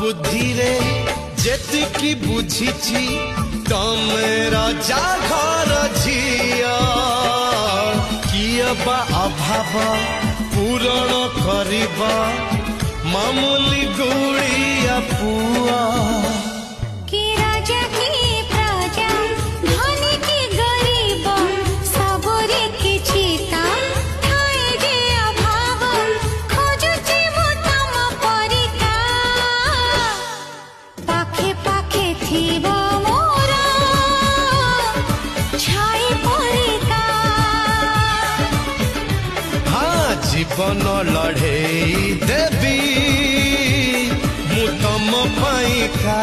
बुद्धि रे जेतिकी बुझिछि तमे राजा घर झिया किए बा अभाव पूरण करिबा मामूली गुड़िया पुआ कि राजा की प्रजा धनी की गरीब सबरे किछि ता ठाए जे अभाव खोजुछि मु तम परिका पाखे पाखे थिबा मोर छाई परिका हाँ जीवन लड़ेई देवी मु तम पाइका।